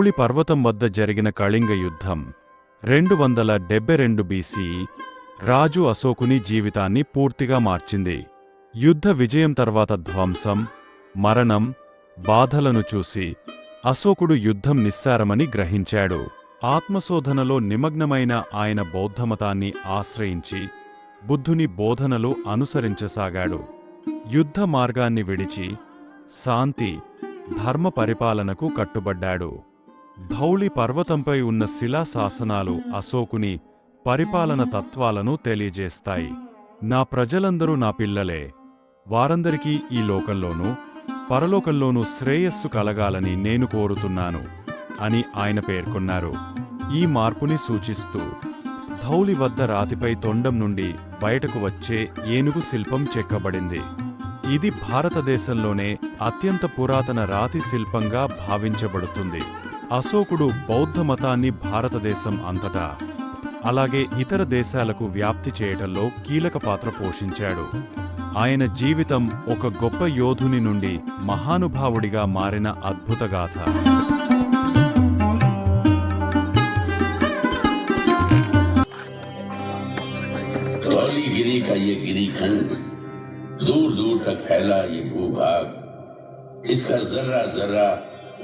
ధౌళి పర్వతం వద్ద జరిగిన కళింగ యుద్ధం 272 BCE రాజు అశోకుని జీవితాన్ని పూర్తిగా మార్చింది. యుద్ధ విజయం తర్వాత ధ్వంసం, మరణం, బాధలను చూసి అశోకుడు యుద్ధం నిస్సారమని గ్రహించాడు. ఆత్మశోధనలో నిమగ్నమైన ఆయన బౌద్ధమతాన్ని ఆశ్రయించి బుద్ధుని బోధనలు అనుసరించసాగాడు. యుద్ధ మార్గాన్ని విడిచి శాంతి, ధర్మ పరిపాలనకు కట్టుబడ్డాడు. ధౌళి పర్వతంపై ఉన్న శిలాశాసనాలు అశోకుని పరిపాలన తత్వాలను తెలియజేస్తాయి. నా ప్రజలందరూ నా పిల్లలే, వారందరికీ ఈ లోకంలోనూ పరలోకంలోనూ శ్రేయస్సు కలగాలని నేను కోరుతున్నాను అని ఆయన పేర్కొన్నారు. ఈ మార్పుని సూచిస్తూ ధౌళి వద్ద రాతిపై తొండం నుండి బయటకు వచ్చే ఏనుగు శిల్పం చెక్కబడింది. ఇది భారతదేశంలోనే అత్యంత పురాతన రాతి శిల్పంగా భావించబడుతుంది. అశోకుడు బౌద్ధమతాన్ని భారతదేశం అంతటా, అలాగే ఇతర దేశాలకు వ్యాప్తి చేయటంలో కీలక పాత్ర పోషించాడు. ఆయన జీవితం ఒక గొప్ప యోధుని నుండి మహానుభావుడిగా మారిన అద్భుతగాథ. धौलीगिरी का ये गिरीखंड, दूर दूर तक फैला ये भूभाग, इसका जर्रा जर्रा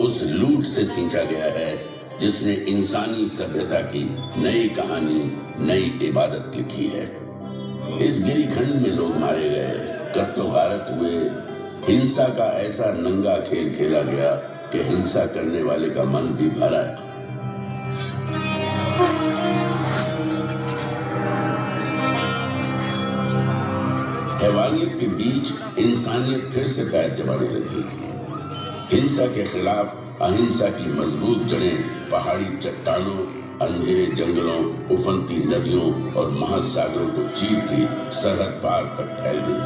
उस लूट से सींचा गया है जिसने इंसानी सभ्यता की नई कहानी, नई इबादत लिखी है। इस गिरीखंड में लोग मारे गए, कत्लो गारत हुए, हिंसा का ऐसा नंगा खेल खेला गया कि हिंसा करने वाले का मन भी भरा है। हैवानियत के बीच इंसानियत फिर से पैर जमाने लगी। हिंसा के खिलाफ अहिंसा की मजबूत जड़ें पहाड़ी चट्टानों, अंधेरे जंगलों, उफनती नदियों और महासागरों को चीरती सरहद पार तक फैल गई।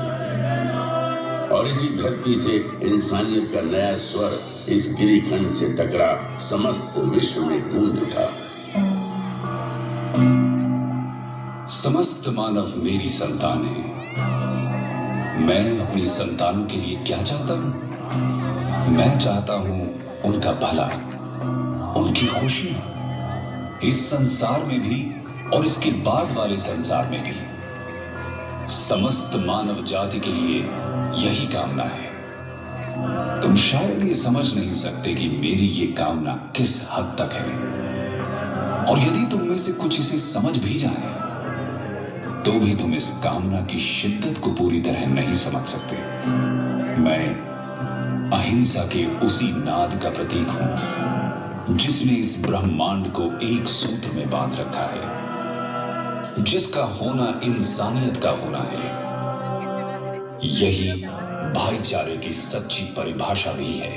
और इसी धरती से इंसानियत का नया स्वर इस गिरीखंड से टकरा समस्त विश्व में गूंज उठा। समस्त मानव मेरी संतान है। मैं अपनी संतानों के लिए क्या चाहता हूं? मैं चाहता हूं उनका भला, उनकी खुशी, इस संसार में भी और इसके बाद वाले संसार में भी। समस्त मानव जाति के लिए यही कामना है। तुम शायद ये समझ नहीं सकते कि मेरी ये कामना किस हद तक है, और यदि तुम में से कुछ इसे समझ भी जाए तो भी तुम इस कामना की शिद्दत को पूरी तरह नहीं समझ सकते। मैं अहिंसा के उसी नाद का प्रतीक हूं जिसने इस ब्रह्मांड को एक सूत्र में बांध रखा है, जिसका होना इंसानियत का होना है। यही भाईचारे की सच्ची परिभाषा भी है।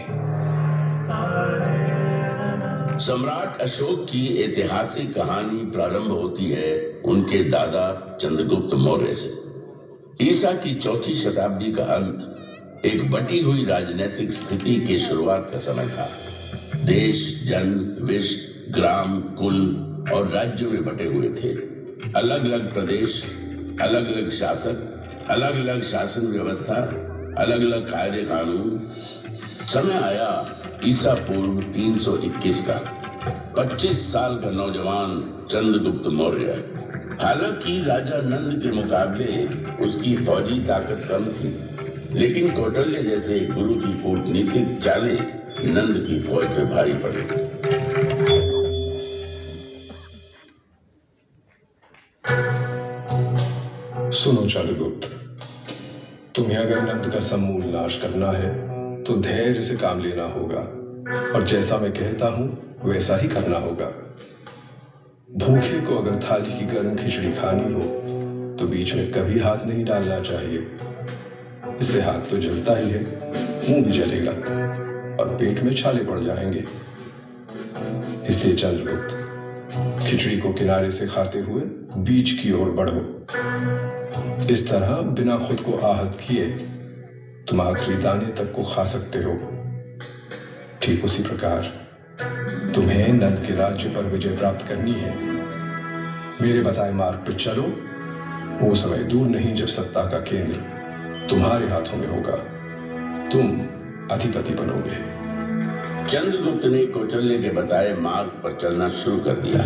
सम्राट अशोक की ऐतिहासिक कहानी प्रारंभ होती है उनके दादा चंद्रगुप्त मौर्य से। ईसा की 4वीं शताब्दी का अंत एक बटी हुई राजनीतिक स्थिति की शुरुआत का समय था। देश, जन, विश्व, ग्राम, कुल और राज्यों में बटे हुए थे। अलग अलग प्रदेश, अलग अलग शासक, अलग अलग शासन व्यवस्था, अलग अलग कायदे कानून। समय आया ईसा पूर्व 321 का। 25 साल का नौजवान चंद्रगुप्त मौर्य। हालांकि राजा नंद के मुकाबले उसकी फौजी ताकत कम थी, लेकिन कौटल्य जैसे गुरु की कूटनीतिक चालें नंद की फौज पे भारी पड़ी। सुनो चंद्रगुप्त, तुम्हें अगर नंद का समूल नाश करना है तो धैर्य से काम लेना होगा, और जैसा मैं कहता हूं वैसा ही करना होगा। भूखे को अगर थाली की गर्म खिचड़ी खानी हो तो बीच में कभी हाथ नहीं डालना चाहिए। इससे हाथ तो जलता ही है, मुंह भी जलेगा और पेट में छाले पड़ जाएंगे। इसलिए चंद्रगुप्त, खिचड़ी को किनारे से खाते हुए बीच की ओर बढ़ो। इस तरह बिना खुद को आहत किए तुम आखिरी दाने तक को खा सकते हो। ठीक उसी प्रकार तुम्हें नंद के राज्य पर विजय प्राप्त करनी है। मेरे बताए मार्ग पर चलो। वो समय दूर नहीं जब सत्ता का केंद्र तुम्हारे हाथों में होगा, तुम अधिपति बनोगे। चंद्रगुप्त ने कौटिल्य के बताए मार्ग पर चलना शुरू कर दिया।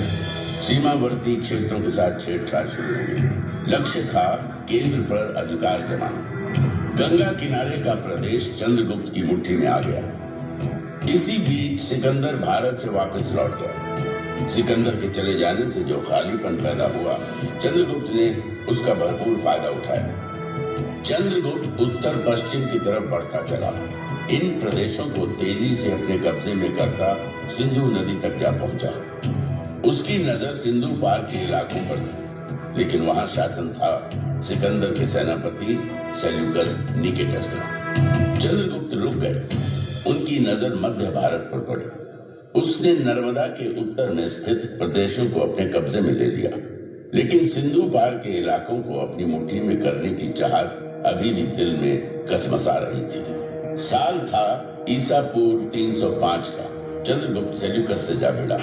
सीमावर्ती क्षेत्रों के साथ छेड़छाड़ शुरू हो गई। लक्ष्य था केंद्र पर अधिकार जमाना। गंगा किनारे का प्रदेश चंद्रगुप्त की मुट्ठी में आ गया। इसी बीच सिकंदर भारत से वापस लौट गया। सिकंदर के चले जाने से जो खालीपन पैदा हुआ, चंद्रगुप्त ने उसका भरपूर फायदा उठाया। चंद्रगुप्त उत्तर पश्चिम की तरफ बढ़ता चला। इन प्रदेशों को तेजी से अपने कब्जे में करता सिंधु नदी तक जा पहुंचा। उसकी नजर सिंधु पार के इलाकों पर थी, लेकिन वहां शासन था सिकंदर के सेनापति सेल्यूकस निकेटर का। चंद्रगुप्त रुक गए। उनकी नजर मध्य भारत पर पड़ी। उसने नर्मदा के उत्तर में स्थित प्रदेशों को अपने कब्जे में ले लिया, लेकिन सिंधु पार के इलाकों को अपनी मुट्ठी में करने की चाहत अभी भी दिल में कसमसा रही थी। साल था ईसा पूर्व 305 का। चंद्रगुप्त सेल्यूकस से जा भिड़ा।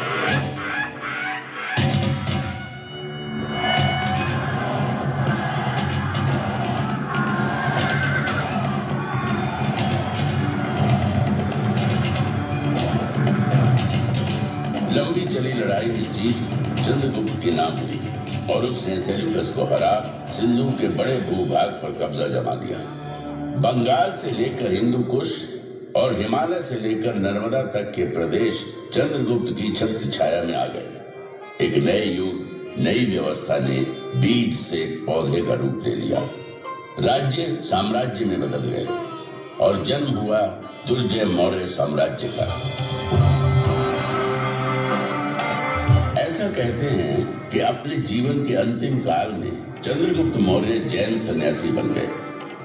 लंबी चली लड़ाई में जीत चंद्रगुप्त के नाम हुई और उसने सेल्यूकस को हरा सिंधु के बड़े भूभाग पर कब्जा जमा लिया। बंगाल से लेकर हिंदू कुश और हिमालय से लेकर नर्मदा तक के प्रदेश चंद्रगुप्त की छत्र छाया में आ गए। एक नए युग, नई व्यवस्था ने बीज से पौधे का रूप ले लिया। राज्य साम्राज्य में बदल गए और जन्म हुआ दुर्जय मौर्य साम्राज्य का। ऐसा कहते हैं कि अपने जीवन के अंतिम काल में चंद्रगुप्त मौर्य जैन सन्यासी बन गए।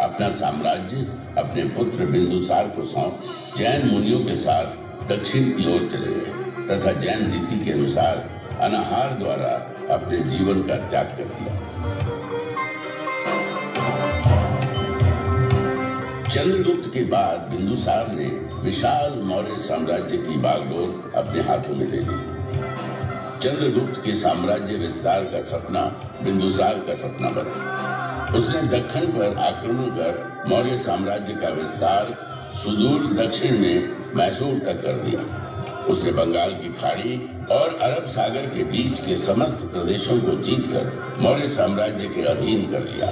अपना साम्राज्य अपने पुत्र बिंदुसार को सौंप जैन मुनियों के साथ दक्षिण की ओर चले गए तथा जैन रीति के अनुसार अनाहार द्वारा अपने जीवन का त्याग कर दिया। चंद्रगुप्त के बाद बिंदुसार ने विशाल मौर्य साम्राज्य की बागडोर अपने हाथों में ले ली। चंद्रगुप्त के साम्राज्य विस्तार का सपना बिंदुसार का सपना बना। उसने दक्षिण पर आक्रमण कर मौर्य साम्राज्य का विस्तार सुदूर दक्षिण में मैसूर तक कर दिया। उसने बंगाल की खाड़ी और अरब सागर के बीच के समस्त प्रदेशों को जीतकर मौर्य साम्राज्य के अधीन कर लिया।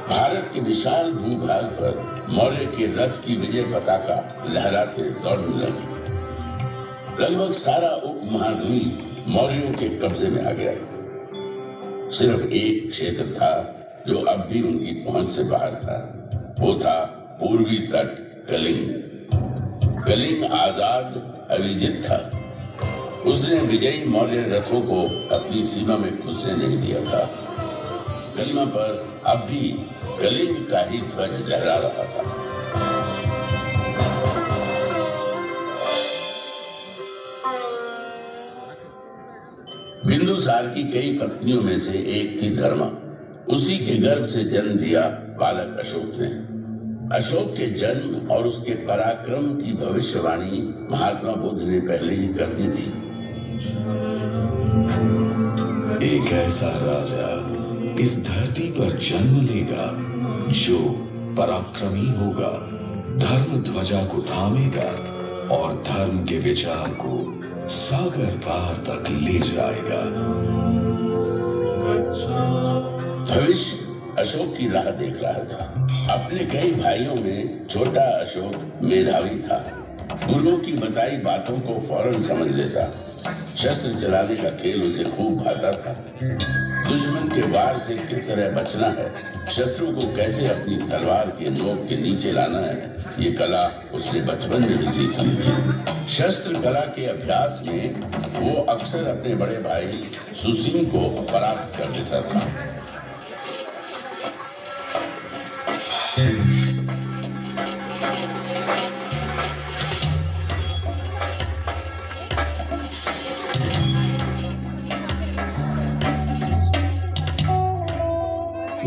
भारत के विशाल भूभाग पर मौर्य के रथ की विजय पताका लहराते दौड़ने लगी। लगभग सारा उपमहाद्वीप मौर्यों के कब्जे में आ गया। सिर्फ एक क्षेत्र था जो अब भी उनकी पहुंच से बाहर था। वो था पूर्वी तट कलिंग। कलिंग आजाद अविजित था। उसने विजयी मौर्य रथों को अपनी सीमा में घुसने नहीं दिया था। सीमा पर अब भी कलिंग का ही ध्वज लहरा रहा था। बिंदुसार की कई पत्नियों में से एक थी धर्मा। उसी के गर्भ से जन्म लिया बालक अशोक ने। अशोक के जन्म और उसके पराक्रम की भविष्यवाणी महात्मा बुद्ध ने पहले ही कर दी थी। एक ऐसा राजा इस धरती पर जन्म लेगा जो पराक्रमी होगा, धर्म ध्वजा को थामेगा और धर्म के विचार को सागर पार तक ले जाएगा। भविष्य अशोक की राह देख रहा था। अपने कई भाइयों में छोटा अशोक मेधावी था। गुरुओं की बताई बातों को फौरन समझ लेता। शस्त्र चलाने का खेल उसे खूब भाता था। दुश्मन के वार से किस तरह बचना है, शत्रु को कैसे अपनी तलवार के नोक के नीचे लाना है, ये कला उसने बचपन में ही सीख ली थी। शस्त्र कला के अभ्यास में वो अक्सर अपने बड़े भाई सुसीम को परास्त कर देता था।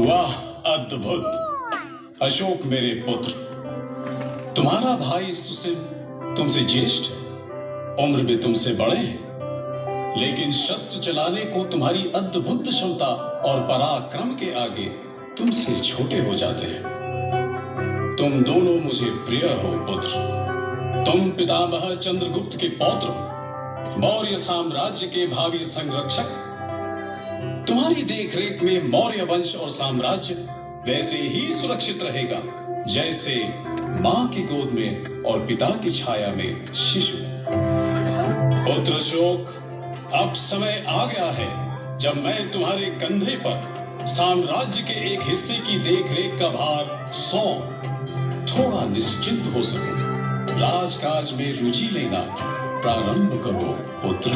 वाह, अद्भुत! अशोक मेरे पुत्र, तुम्हारा भाई सुसीम तुमसे ज्येष्ठ है, उम्र में तुमसे बड़े हैं, लेकिन शस्त्र चलाने को तुम्हारी अद्भुत क्षमता और पराक्रम के आगे तुमसे छोटे हो जाते हैं। तुम दोनों मुझे प्रिय हो पुत्र। तुम पितामह चंद्रगुप्त के पौत्र, मौर्य साम्राज्य के भावी संरक्षक। तुम्हारी देखरेख में मौर्य वंश और साम्राज्य वैसे ही सुरक्षित रहेगा जैसे मां की गोद में और पिता की छाया में शिशु। पुत्र अशोक, अब समय आ गया है जब मैं तुम्हारे कंधे पर साम्राज्य के एक हिस्से की देखरेख का भार सौंप थोड़ा निश्चिंत हो सकूं। राजकाज में रुचि लेना प्रारंभ करो पुत्र।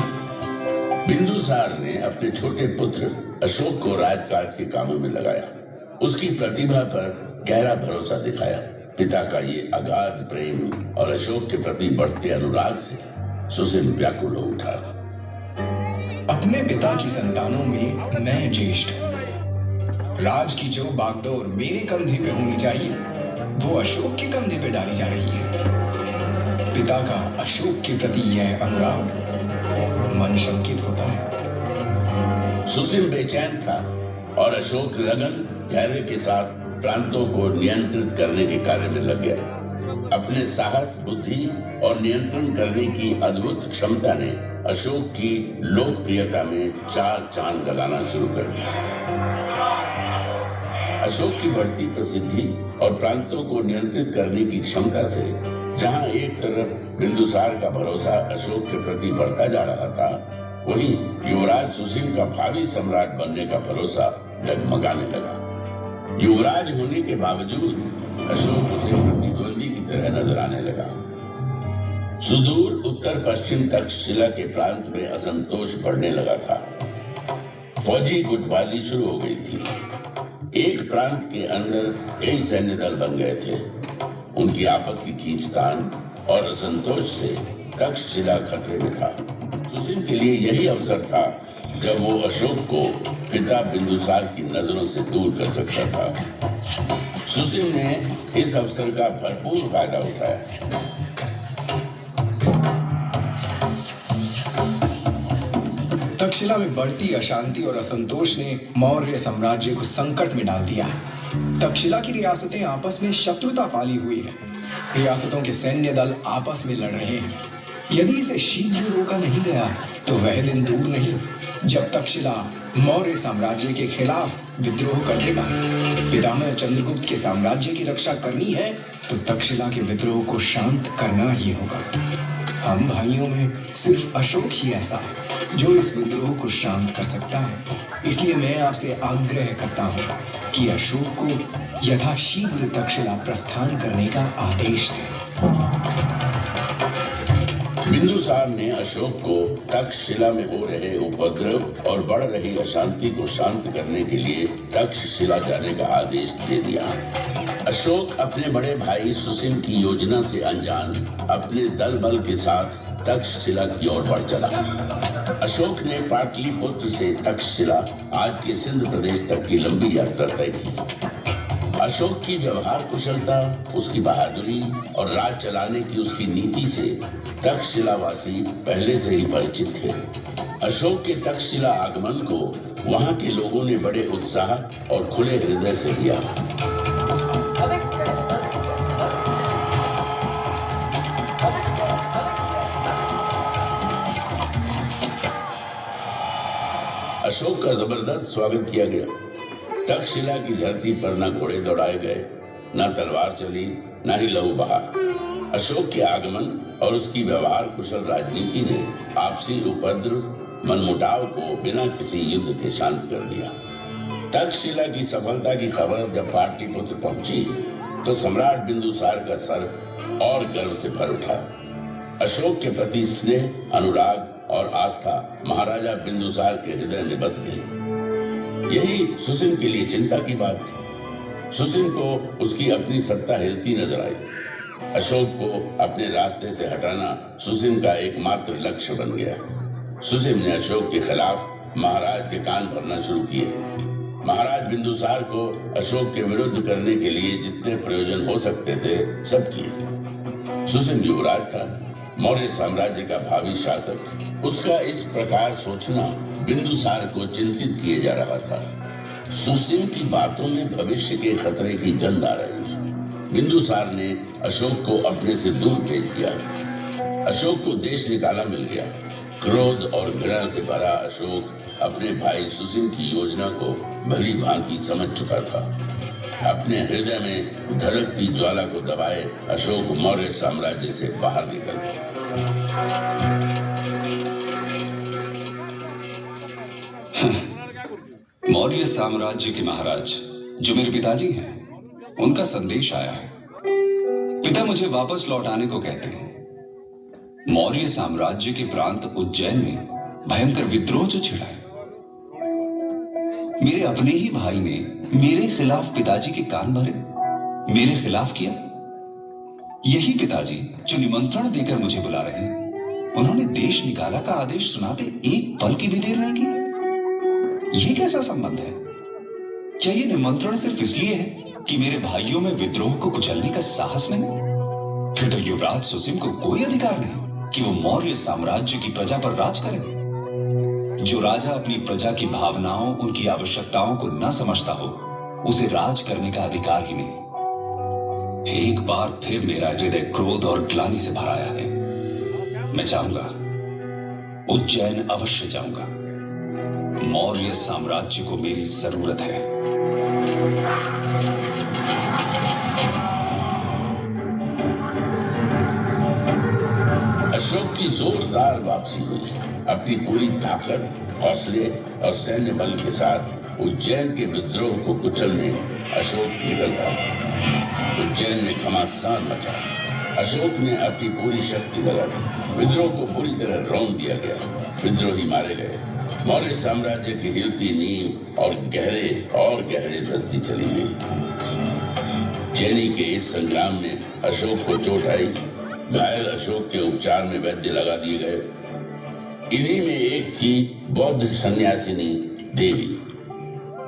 बिंदुसार ने अपने छोटे पुत्र अशोक को राजकाज के कामों में लगाया। उसकी प्रतिभा पर गहरा भरोसा दिखाया। पिता का ये अगाध प्रेम और अशोक के प्रति बढ़ते अनुराग से सुसिम व्याकुल हो उठा। अपने पिता की संतानों में मैं ज्येष्ठ हूं। राज की जो बागडोर मेरे कंधे पे होनी चाहिए वो अशोक के कंधे पे डाली जा रही है। पिता का अशोक के प्रति यह अनुराग मन शंकित होता है। सुसिम बेचैन था और अशोक लगन धैर्य के साथ प्रांतों को नियंत्रित करने के कार्य में लग गया। अपने साहस, बुद्धि और नियंत्रण करने की अद्भुत क्षमता ने अशोक की लोकप्रियता में चार चांद लगाना शुरू कर दिया। अशोक की बढ़ती प्रसिद्धि और प्रांतों को नियंत्रित करने की क्षमता से जहां एक तरफ बिंदुसार का भरोसा अशोक के प्रति बढ़ता जा रहा था, वहीं युवराज सुसिम का भावी सम्राट बनने का भरोसा डगमगाने लगा। युवराज होने के बावजूद अशोक उसे प्रतिद्वंदी की तरह नजर आने लगा। सुदूर उत्तर पश्चिम तक्षशिला के प्रांत में असंतोष बढ़ने लगा था। फौजी गुटबाजी शुरू हो गई थी। एक प्रांत के अंदर कई सैन्य दल बन गए थे। उनकी आपस की खींचतान और असंतोष से तक्षशिला खतरे में था। सुसिम के लिए यही अवसर था जब वो अशोक को पिता बिंदुसार की नजरों से दूर कर सकता था। सुसिम ने इस अवसर का भरपूर फायदा उठाया। तक्षशिला में बढ़ती अशांति और असंतोष ने मौर्य साम्राज्य को संकट में डाल दिया। तक्षशिला की रियासतें आपस में शत्रुता पाली हुई है। रियासतों के सैन्य दल आपस में लड़ रहे हैं। यदि इसे शीघ्र रोका नहीं गया तो वह दिन दूर नहीं जब तक्षशिला मौर्य साम्राज्य के खिलाफ विद्रोह कर देगा। पितामह चंद्रगुप्त के साम्राज्य की रक्षा करनी है तो तक्षशिला के विद्रोह को शांत करना ही होगा। हम भाइयों में सिर्फ अशोक ही ऐसा है जो इस विद्रोह को शांत कर सकता है। इसलिए मैं आपसे आग्रह करता हूँ कि अशोक को यथाशीघ्र तक्षशिला प्रस्थान करने का आदेश दें। बिंदुसार ने अशोक को तक्षशिला में हो रहे उपद्रव और बढ़ रही अशांति को शांत करने के लिए तक्षशिला जाने का आदेश दे दिया। अशोक अपने बड़े भाई सुसिम की योजना से अनजान अपने दल बल के साथ तक्षशिला की ओर बढ़ चला। अशोक ने पाटलिपुत्र से तक्षशिला, आज के सिंध प्रदेश तक की लंबी यात्रा तय की। अशोक की व्यवहार कुशलता, उसकी बहादुरी और राज चलाने की उसकी नीति से तक्षशिलावासी पहले से ही परिचित थे। अशोक के तक्षशिला आगमन को वहां के लोगों ने बड़े उत्साह और खुले हृदय से दिया। अशोक का जबरदस्त स्वागत किया गया। तक्षशिला की धरती पर न घोड़े दौड़ाए गए, न तलवार चली, न ही लहू बहा। अशोक के आगमन और उसकी व्यवहार कुशल राजनीति ने आपसी उपद्रव, मनमुटाव को बिना किसी युद्ध के शांत कर दिया। तक्षशिला की सफलता की खबर जब पाटलिपुत्र पहुंची तो सम्राट बिंदुसार का सर और गर्व से भर उठा। अशोक के प्रति स्नेह, अनुराग और आस्था महाराजा बिंदुसार के हृदय में बस गई। यही सुसिम के लिए चिंता की बात थी। सुसिम को उसकी अपनी सत्ता हिलती नजर आई। अशोक को अपने रास्ते से हटाना सुसिम का एकमात्र लक्ष्य बन गया। सुसिम ने अशोक के खिलाफ महाराज के कान भरना शुरू किए। महाराज बिंदुसार को अशोक के विरुद्ध करने के लिए जितने प्रयोजन हो सकते थे सब किए। सुसिम युवराज था, मौर्य साम्राज्य का भावी शासक। उसका इस प्रकार सोचना बिंदुसार को चिंतित किए जा रहा था। सुसिम की बातों में भविष्य के खतरे की गंध आ रही थी। बिंदुसार ने अशोक को अपने से दूर भेज दिया। अशोक को देश निकाला मिल गया। क्रोध और घृणा से भरा अशोक अपने भाई सुसिम की योजना को भली भांति समझ चुका था। अपने हृदय में धड़कती ज्वाला को दबाए अशोक मौर्य साम्राज्य से बाहर निकल गया। मौर्य साम्राज्य के महाराज जो मेरे पिताजी हैं, उनका संदेश आया है। पिता मुझे वापस लौट आने को कहते हैं। मौर्य साम्राज्य के प्रांत उज्जैन में भयंकर विद्रोह जो छिड़ा है। मेरे अपने ही भाई ने मेरे खिलाफ पिताजी के कान भरे, मेरे खिलाफ किया। यही पिताजी जो निमंत्रण देकर मुझे बुला रहे हैं, उन्होंने देश निकाला का आदेश सुनाते एक पल की भी देर नहीं की। यह कैसा संबंध है? क्या यह निमंत्रण सिर्फ इसलिए है कि मेरे भाइयों में विद्रोह को कुचलने का साहस नहीं? फिर तो युवराज सुसिम को कोई अधिकार नहीं कि वो मौर्य साम्राज्य की प्रजा पर राज करे। जो राजा अपनी प्रजा की भावनाओं, उनकी आवश्यकताओं को न समझता हो, उसे राज करने का अधिकार ही नहीं। एक बार फिर मेरा हृदय क्रोध और ग्लानि से भर आया है। मैं जाऊंगा, उज्जैन अवश्य जाऊंगा। मौर्य साम्राज्य को मेरी जरूरत है। अशोक की जोरदार वापसी हुई। अपनी पूरी ताकत, हौसले और सैन्य बल के साथ उज्जैन के विद्रोह को कुचलने अशोक निकल पड़ा। उज्जैन में घमासान मचा। अशोक ने अपनी पूरी शक्ति लगा दी। विद्रोह को बुरी तरह रौंद दिया गया। विद्रोही मारे गए। मौर्य साम्राज्य की हिलती नींव और गहरे धसती चली गई। चैनी के इस संग्राम में अशोक को चोट आई। घायल अशोक के उपचार में वैद्य लगा दिए गए। इन्हीं में एक थी बौद्ध सन्यासिनी देवी।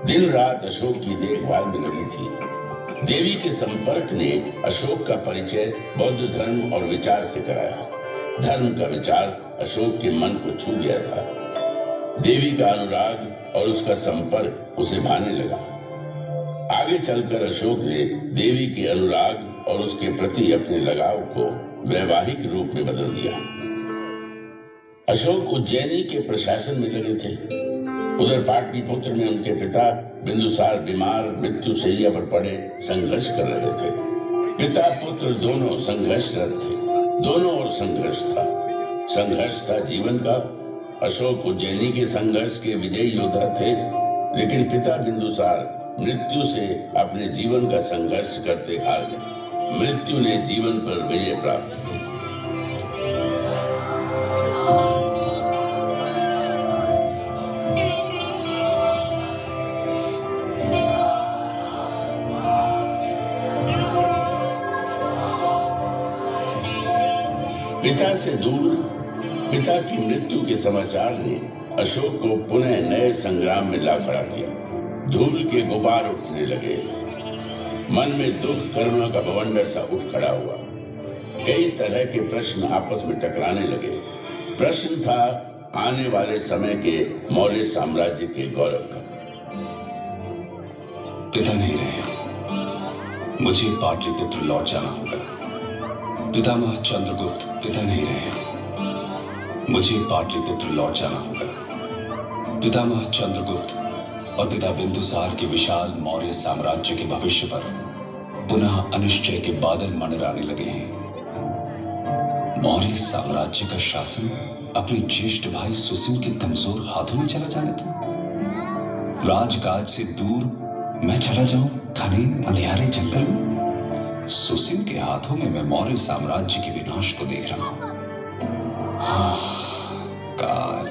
दिन रात अशोक की देखभाल में लगी थी। देवी के संपर्क ने अशोक का परिचय बौद्ध धर्म और विचार से कराया। धर्म का विचार अशोक के मन को छू गया था। देवी का अनुराग और उसका संपर्क उसे भाने लगा। आगे चलकर अशोक ने देवी के अनुराग और उसके प्रति अपने लगाव को वैवाहिक रूप में बदल दिया। अशोक उज्जैनी के प्रशासन में लगे थे। उधर पाटलिपुत्र में उनके पिता बिंदुसार बीमार मृत्युशैया पर पड़े संघर्ष कर रहे थे। पिता पुत्र दोनों संघर्षरत थे। दोनों ओर संघर्ष था। संघर्ष था जीवन का। अशोक उज्जैनी के संघर्ष के विजयी योद्धा थे, लेकिन पिता बिंदुसार मृत्यु से अपने जीवन का संघर्ष करते हार गए। मृत्यु ने जीवन पर विजय प्राप्त की। पिता से दूर, पिता की मृत्यु के समाचार ने अशोक को पुनः नए संग्राम में ला खड़ा किया। धूल के गुबार उठने लगे। मन में दुख करुणा का बवंडर सा उठ खड़ा हुआ। कई तरह के प्रश्न आपस में टकराने लगे। प्रश्न था आने वाले समय के मौर्य साम्राज्य के गौरव का। पिता नहीं रहे, मुझे पाटलिपुत्र लौट जाना होगा। पितामह चंद्रगुप्त पिता नहीं रहे, मुझे पाटलिपुत्र लौट जाना होगा। पितामह चंद्रगुप्त और पिता बिंदुसार के विशाल मौर्य साम्राज्य के भविष्य पर पुनः अनिश्चय के बादल मंडराने लगे हैं। मौर्य साम्राज्य का शासन अपने ज्येष्ठ भाई सुसिम के कमजोर हाथों में चला जाने दो। राजकाज से दूर मैं चला जाऊं घने अंधियारे जंगल में। सुसिम के हाथों में मैं मौर्य साम्राज्य के विनाश को देख रहा हूं। काल,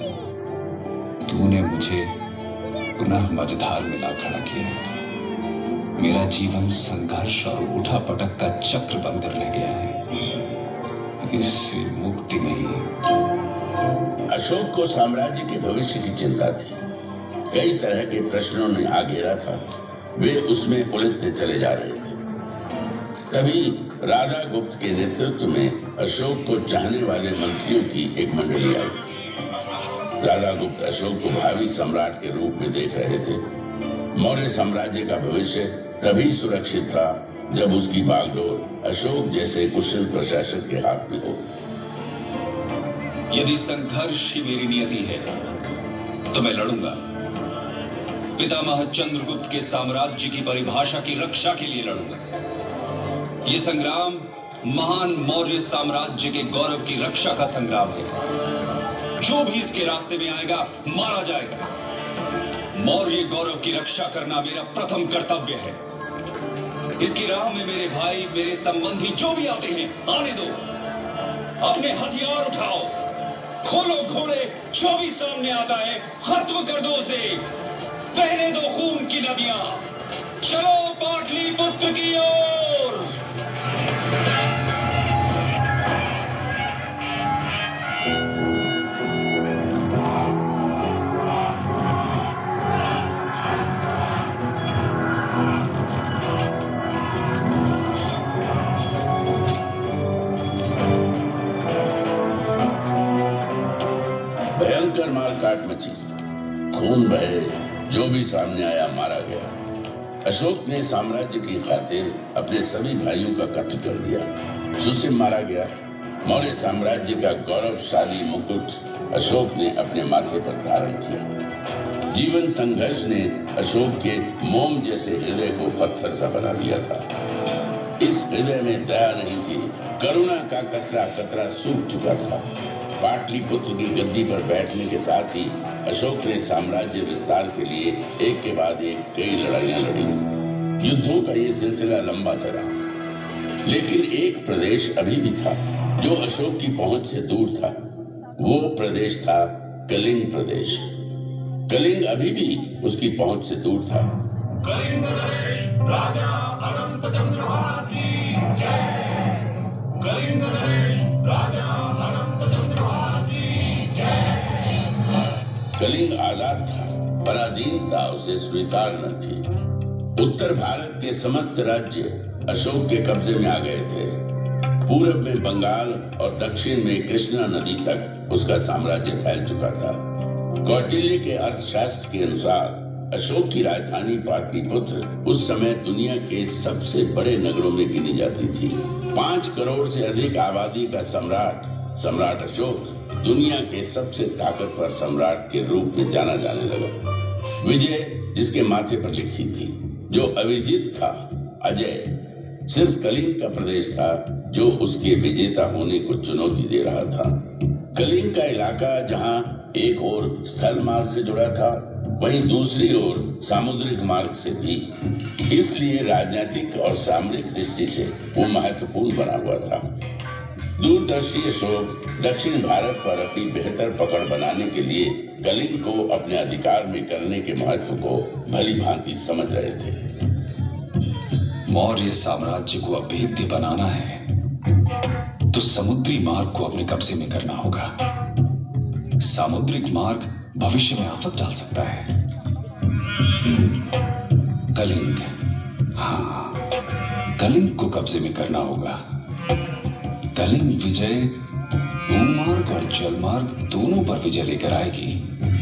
तूने मुझे पुनः मझधार में ला खड़ा किया। मेरा जीवन संघर्ष और उठा पटक का चक्र बनकर रह गया है। इससे मुक्ति नहीं। अशोक को साम्राज्य के भविष्य की चिंता थी। कई तरह के प्रश्नों ने घेरा था। वे उसमें उलझते चले जा रहे थे। तभी राधा गुप्त के नेतृत्व में अशोक को चाहने वाले मंत्रियों की एक मंडली आई। राधा गुप्त अशोक को भावी सम्राट के रूप में देख रहे थे। मौर्य साम्राज्य का भविष्य तभी सुरक्षित था जब उसकी बागडोर अशोक जैसे कुशल प्रशासक के हाथ में हो। यदि संघर्ष ही मेरी नियति है तो मैं लड़ूंगा। पितामह चंद्रगुप्त के साम्राज्य की परिभाषा की रक्षा के लिए लड़ूंगा। यह संग्राम महान मौर्य साम्राज्य के गौरव की रक्षा का संग्राम है। जो भी इसके रास्ते में आएगा मारा जाएगा। मौर्य गौरव की रक्षा करना मेरा प्रथम कर्तव्य है। इसकी राह में मेरे भाई, मेरे संबंधी जो भी आते हैं आने दो। अपने हथियार उठाओ, खोलो घोड़े, जो भी सामने आता है खत्म कर दो उसे। बहने दो खून की नदियां, चलो पाटलिपुत्र की ओर। भयंकर मारकाट मची, खून बहे, जो भी सामने आया मारा गया। अशोक ने साम्राज्य की खातिर अपने सभी भाइयों का कत्ल कर दिया। सुसिम मारा गया। मौर्य साम्राज्य का गौरवशाली मुकुट अशोक ने अपने माथे पर धारण किया। जीवन संघर्ष ने अशोक के मोम जैसे हृदय को पत्थर सा बना दिया था। इस हृदय में दया नहीं थी, करुणा का कतरा कतरा सूख चुका था। पाटलिपुत्र की गद्दी पर बैठने के साथ ही अशोक ने साम्राज्य विस्तार के लिए एक के बाद एक कई लड़ाइयां लड़ी। युद्धों का ये सिलसिला लंबा चला, लेकिन एक प्रदेश अभी भी था जो अशोक की पहुंच से दूर था। वो प्रदेश था कलिंग प्रदेश। कलिंग अभी भी उसकी पहुंच से दूर था। कलिंग नरेश राजा अनंत चंद्रभान की जय। कलिंग नरेश राजा अनंत चंद्रभान की जय। कलिंग आजाद था, पराधीनता उसे स्वीकार न थी। उत्तर भारत के समस्त राज्य अशोक के कब्जे में आ गए थे। पूरब में बंगाल और दक्षिण में कृष्णा नदी तक उसका साम्राज्य फैल चुका था। कौटिल्य के अर्थशास्त्र के अनुसार अशोक की राजधानी पाटलिपुत्र उस समय दुनिया के सबसे बड़े नगरों में गिनी जाती थी। 5 करोड़ से अधिक आबादी का सम्राट अशोक दुनिया के सबसे ताकतवर सम्राट के रूप में जाना जाने लगा। विजय जिसके माथे पर लिखी थी, जो अविजित था, अजय। सिर्फ कलिंग का प्रदेश था जो उसके विजेता होने को चुनौती दे रहा था। कलिंग का इलाका जहां एक ओर स्थल मार्ग से जुड़ा था, वहीं दूसरी ओर सामुद्रिक मार्ग से भी। इसलिए राजनीतिक और सामरिक दृष्टि से वो महत्वपूर्ण बना हुआ था। दूरदर्शी अशोक दक्षिण भारत पर अपनी बेहतर पकड़ बनाने के लिए कलिंग को अपने अधिकार में करने के महत्व को भली भांति समझ रहे थे। मौर्य साम्राज्य को अभेद्य बनाना है तो समुद्री मार्ग को अपने कब्जे में करना होगा। सामुद्रिक मार्ग भविष्य में आफत डाल सकता है। कलिंग, हाँ, कलिंग को कब्जे में करना होगा। कलिंग विजय भूमार्ग और जलमार्ग दोनों पर विजय लेकर आएगी।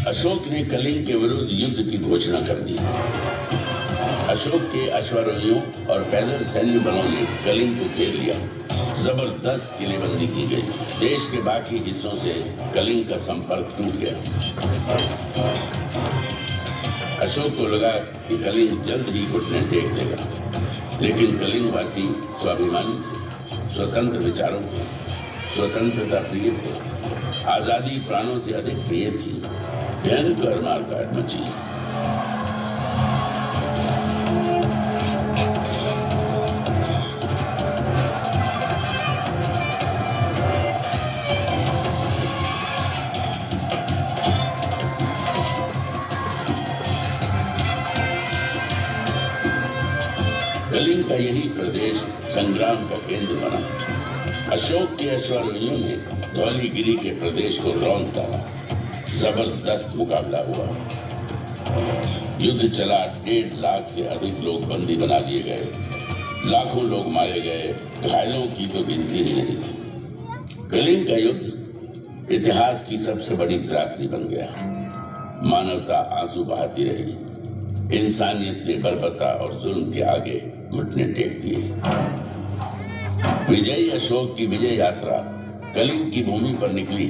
अशोक ने कलिंग के विरुद्ध युद्ध की घोषणा कर दी। अशोक के अश्वारोहियों और पैदल सैन्य बलों ने कलिंग को घेर लिया। जबरदस्त किलेबंदी की गई। देश के बाकी हिस्सों से कलिंग का संपर्क टूट गया। अशोक को लगा कि कलिंग जल्द ही घुटने टेक देगा, लेकिन कलिंगवासी स्वाभिमानी थे, स्वतंत्र विचारों के, स्वतंत्रता प्रिय थे। आजादी प्राणों से अधिक प्रिय थी। भयंकर मारकाट मची। कलिंग का यही प्रदेश संग्राम का केंद्र बना। अशोक के अश्वारोहियों ने धौलीगिरी के प्रदेश को रौंद डाला। जबरदस्त मुकाबला हुआ। युद्ध चला। 1.5 लाख से अधिक लोग बंदी बना लिए गए। लाखों लोग मारे गए। घायलों की तो गिनती ही नहीं थी। कलिंग का युद्ध इतिहास की सबसे बड़ी त्रासदी बन गया। मानवता आंसू बहाती रही। इंसानियत ने बर्बरता और जुल्म के आगे घुटने टेक दिए। विजयी अशोक की विजय यात्रा कलिंग की भूमि पर निकली,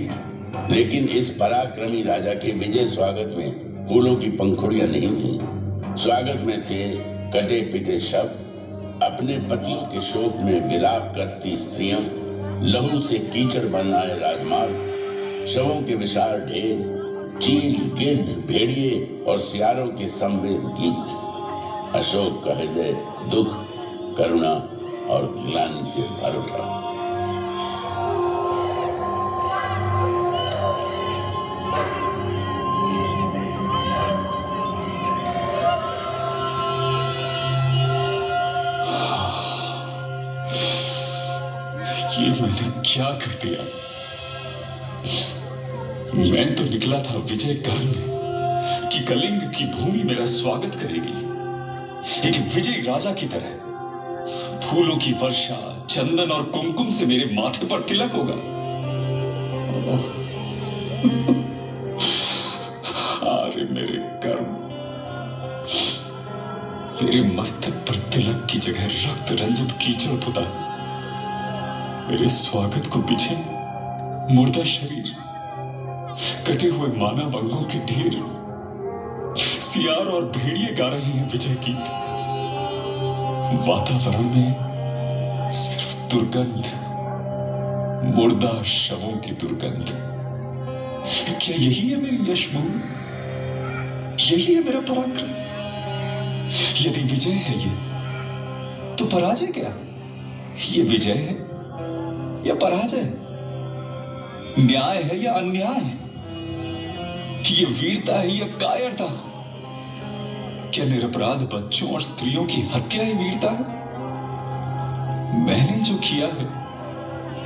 लेकिन इस पराक्रमी राजा के विजय स्वागत में फूलों की पंखुड़ियां नहीं थी। स्वागत में थे कटे पिटे शव, अपने पतियों के शोक में विलाप करती स्त्रियां, लहू से कीचड़ बन आए राजमार्ग, शवों के विशाल ढेर, चील, गिद्ध, भेड़िए और सियारों के संवेद गीत। अशोक का हृदय दुख, करुणा और ग्लानि से भर उठा। ये मैंने क्या कर दिया? मैं तो निकला था विजय गर्व में कि कलिंग की भूमि मेरा स्वागत करेगी, एक विजयी राजा की तरह। फूलों की वर्षा, चंदन और कुमकुम से मेरे माथे पर तिलक होगा। अरे मेरे कर्म, मेरे मस्तक पर तिलक की जगह रक्त रंजित कीचड़ पुता। मेरे स्वागत को पीछे मुर्दा शरीर, कटे हुए मानव अंगों के ढेर, सियार और भेड़िए गा रहे हैं विजय गीत। वातावरण में सिर्फ दुर्गंध, मुर्दा शवों की दुर्गंध। क्या यही है मेरी यशमूल? यही है मेरा पराक्रम? यदि विजय है ये, तो पराजय क्या? ये विजय है या पराजय? न्याय है या अन्याय? ये वीरता है या कायरता? क्या निरपराध बच्चों और स्त्रियों की हत्या ही वीरता है? मैंने जो किया है,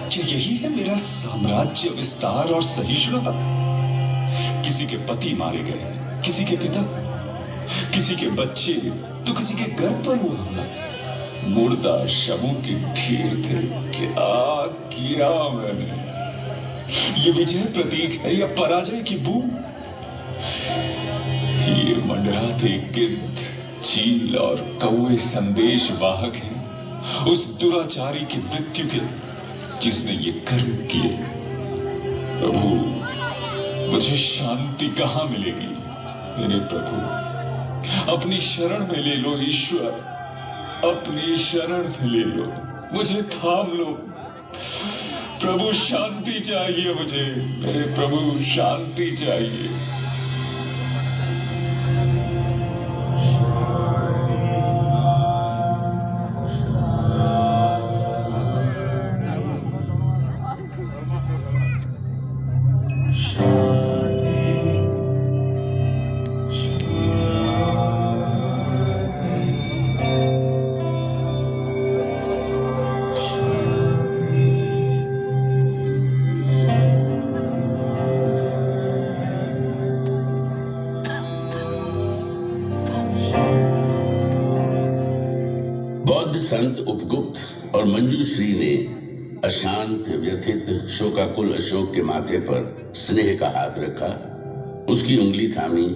क्या यही है मेरा साम्राज्य विस्तार और सहिष्णुता? किसी के पति मारे गए, किसी के पिता, किसी के बच्चे, तो किसी के गर्भ पर हुआ हमला। मुर्दा शवों के ढेर थे। क्या किया मैंने? ये विजय प्रतीक है या पराजय की बूम? ये मंडराते गिद्ध, चील और कौवे संदेश वाहक हैं उस दुराचारी की मृत्यु के, जिसने ये कर्म किए। प्रभु, मुझे शांति कहां मिलेगी? मेरे प्रभु, अपनी शरण में ले लो ईश्वर, अपनी शरण में ले लो, मुझे थाम लो। प्रभु, शांति चाहिए मुझे, मेरे प्रभु, शांति चाहिए। बौद्ध संत उपगुप्त और मंजूश्री ने अशांत, व्यथित, शोकाकुल अशोक के माथे पर स्नेह का हाथ रखा, उसकी उंगली थामी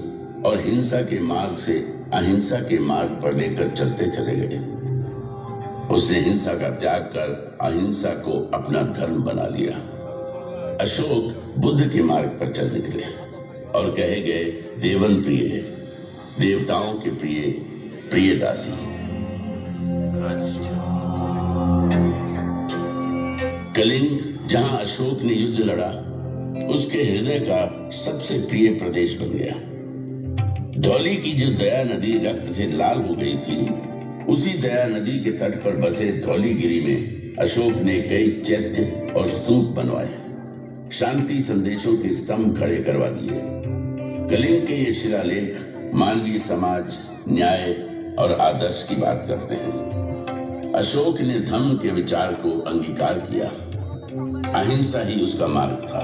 और हिंसा के मार्ग से अहिंसा के मार्ग पर लेकर चलते चले गए। उसने हिंसा का त्याग कर अहिंसा को अपना धर्म बना लिया। अशोक बुद्ध के मार्ग पर चल निकले और कहे गए देवन प्रिय, देवताओं के प्रिय, प्रिय दासी। कलिंग, जहां अशोक ने युद्ध लड़ा, उसके हृदय का सबसे प्रिय प्रदेश बन गया। धौली की जो दया नदी रक्त से लाल हो गई थी, उसी दया नदी के तट पर बसे धौलीगिरी में अशोक ने कई चैत्य और स्तूप बनवाए, शांति संदेशों के स्तंभ खड़े करवा दिए। कलिंग के ये शिलालेख मानवीय समाज, न्याय और आदर्श की बात करते हैं। अशोक ने धम्म के विचार को अंगीकार किया। अहिंसा ही उसका मार्ग था।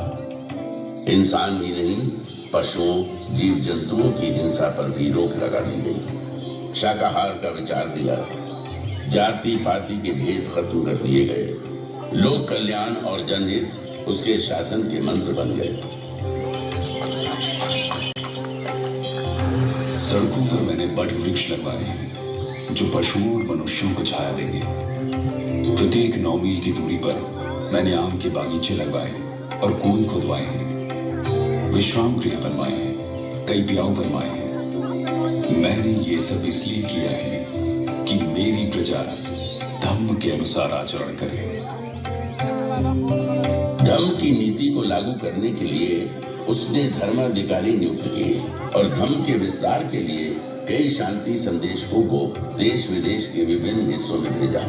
इंसान ही नहीं, पशुओं, जीव जंतुओं की हिंसा पर भी रोक लगा दी गई। शाकाहार का विचार दिया, जाति पाति के भेद खत्म कर दिए गए। लोक कल्याण और जनहित उसके शासन के मंत्र बन गए। सड़कों पर मैंने बड़ वृक्ष लगवाए हैं, जो पशुओं और मनुष्यों को छाया देंगे। प्रत्येक 9 मील की दूरी पर मैंने आम के बागीचे लगवाए और कुएं खुदवाए हैं, विश्राम गृह बनवाए हैं, कई प्याऊ बनवाए हैं। मैंने ये सब इसलिए किया है कि मेरी प्रजा धम्म के अनुसार आचरण करे। धम्म की नीति को लागू करने के लिए उसने धर्माधिकारी नियुक्त किए और धम्म के विस्तार के लिए कई शांति संदेशकों को देश विदेश के विभिन्न हिस्सों में भेजा।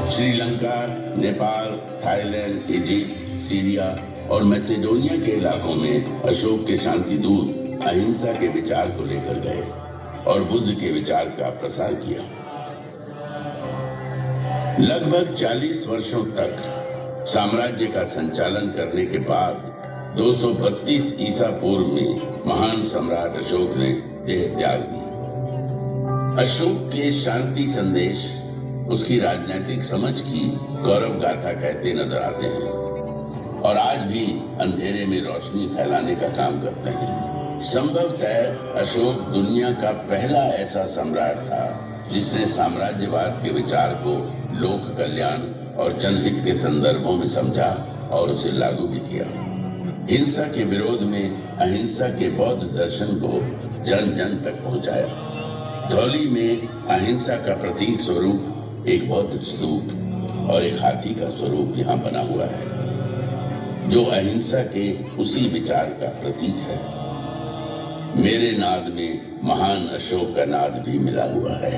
Sri Lanka, Nepal, Thailand, Egypt, Syria और मैसेडोनिया के इलाकों में अशोक के शांति दूत अहिंसा के विचार को लेकर गए और बुद्ध के विचार का प्रसार किया। लगभग 40 वर्षों तक साम्राज्य का संचालन करने के बाद 232 ईसा पूर्व में महान सम्राट अशोक ने देह त्याग दी। अशोक के शांति संदेश उसकी राजनीतिक समझ की गौरव गाथा कहते नजर आते हैं और आज भी अंधेरे में रोशनी फैलाने का काम करते हैं। संभवतः अशोक दुनिया का पहला ऐसा सम्राट था जिसने साम्राज्यवाद के विचार को लोक कल्याण और जनहित के संदर्भों में समझा और उसे लागू भी किया। हिंसा के विरोध में अहिंसा के बौद्ध दर्शन को जन जन तक पहुंचाया। धौली में अहिंसा का प्रतीक स्वरूप एक बौद्ध स्तूप और एक हाथी का स्वरूप यहाँ बना हुआ है जो अहिंसा के उसी विचार का प्रतीक है। मेरे नाद में महान अशोक का नाद भी मिला हुआ है।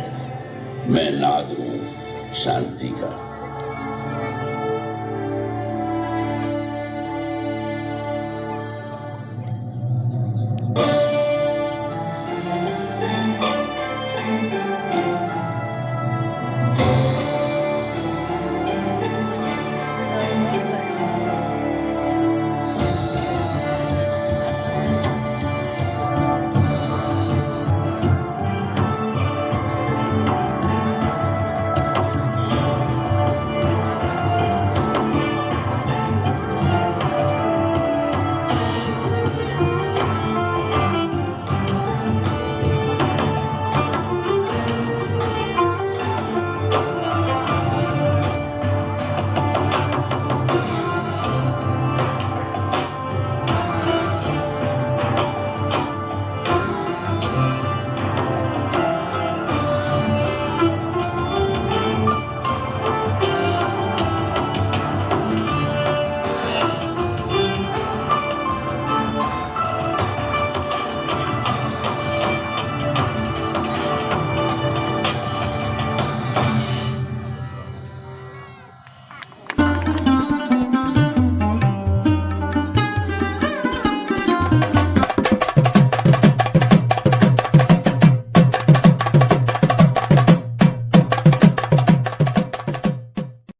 मैं नाद हूं शांति का।